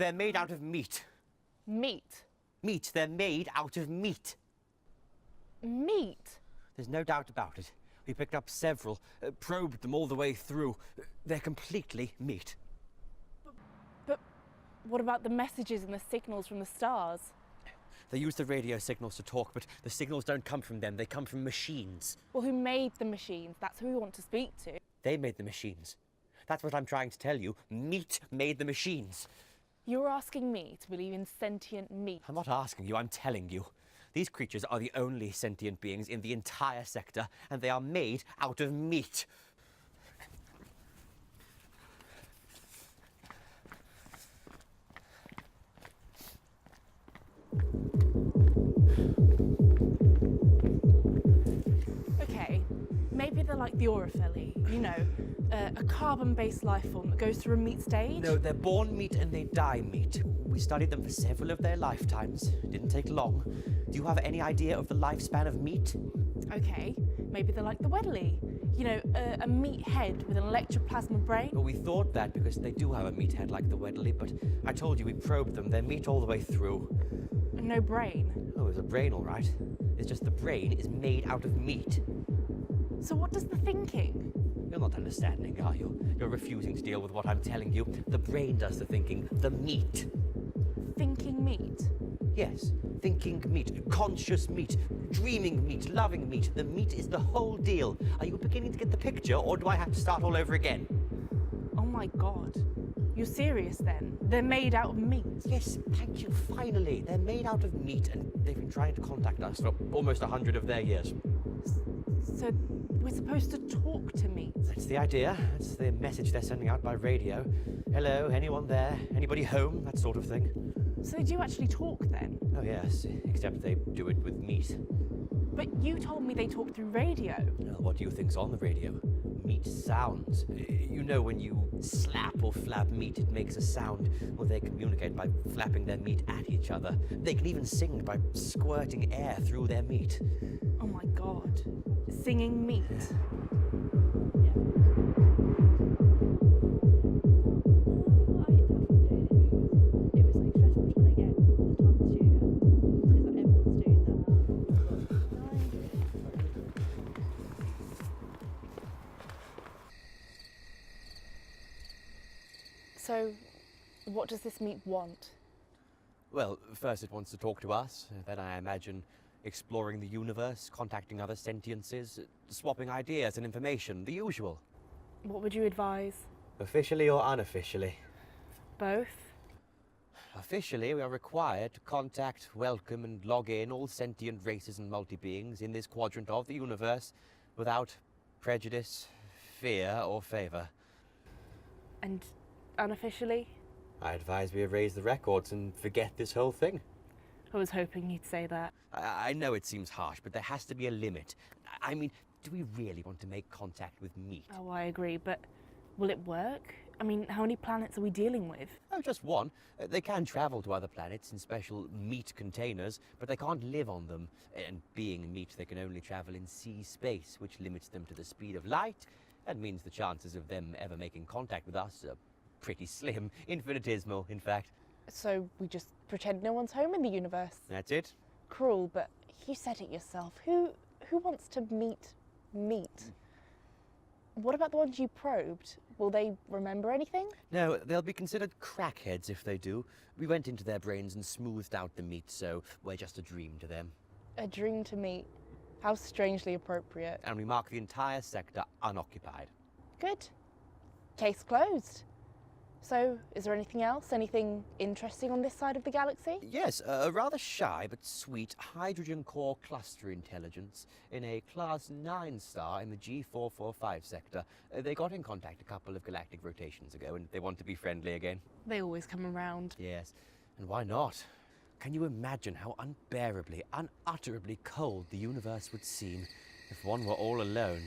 They're made out of meat. Meat? Meat. They're made out of meat. Meat? There's no doubt about it. We picked up several, probed them all the way through. They're completely meat. But what about the messages and the signals from the stars? They use the radio signals to talk, but the signals don't come from them. They come from machines. Well, who made the machines? That's who we want to speak to. They made the machines. That's what I'm trying to tell you. Meat made the machines. You're asking me to believe in sentient meat. I'm not asking you, I'm telling you. These creatures are the only sentient beings in the entire sector, and they are made out of meat. Okay, maybe they're like the Aurophili, you know, a carbon-based life form that goes through a meat stage. No, they're born meat and they die meat. We studied them for several of their lifetimes. Didn't take long. Do you have any idea of the lifespan of meat? Okay, maybe they're like the Weddelley. You know, a meat head with an electroplasma brain. Well, we thought that because they do have a meat head like the Weddelley, but I told you we probed them. They're meat all the way through. No brain. Oh, there's a brain, all right. It's just the brain is made out of meat. So what does the thinking? You're not understanding, are you? You're refusing to deal with what I'm telling you. The brain does the thinking. The meat. Thinking meat? Yes, thinking meat, conscious meat, dreaming meat, loving meat. The meat is the whole deal. Are you beginning to get the picture, or do I have to start all over again? Oh my God. You're serious then? They're made out of meat? Yes, thank you, finally. They're made out of meat, and they've been trying to contact us for almost 100 of their years. So we're supposed to talk to meat? That's the idea. That's the message they're sending out by radio. Hello, anyone there? Anybody home? That sort of thing. So they do actually talk then? Oh yes, except they do it with meat. But you told me they talk through radio. Well, what do you think's on the radio? Meat sounds. You know, when you slap or flap meat, it makes a sound. Well, they communicate by flapping their meat at each other. They can even sing by squirting air through their meat. Oh my God. Singing meat. So, what does this meat want? Well, first it wants to talk to us, then I imagine exploring the universe, contacting other sentiences, swapping ideas and information, the usual. What would you advise? Officially or unofficially? Both? Officially, we are required to contact, welcome and log in all sentient races and multi-beings in this quadrant of the universe without prejudice, fear or favor. And unofficially? I advise we erase the records and forget this whole thing. I was hoping you'd say that. I know it seems harsh, but there has to be a limit. I mean, do we really want to make contact with meat? Oh, I agree, but will it work? I mean, how many planets are we dealing with? Oh, just one. They can travel to other planets in special meat containers, but they can't live on them. And being meat, they can only travel in sea space, which limits them to the speed of light, and means the chances of them ever making contact with us are pretty slim, infinitesimal, in fact. So we just pretend no one's home in the universe? That's it. Cruel, but you said it yourself. Who wants to meet meat? What about the ones you probed? Will they remember anything? No, they'll be considered crackheads if they do. We went into their brains and smoothed out the meat, so we're just a dream to them. A dream to meet. How strangely appropriate. And we mark the entire sector unoccupied. Good. Case closed. So, is there anything else? Anything interesting on this side of the galaxy? Yes, a rather shy but sweet hydrogen core cluster intelligence in a Class 9 star in the G445 sector. They got in contact a couple of galactic rotations ago and they want to be friendly again. They always come around. Yes, and why not? Can you imagine how unbearably, unutterably cold the universe would seem if one were all alone?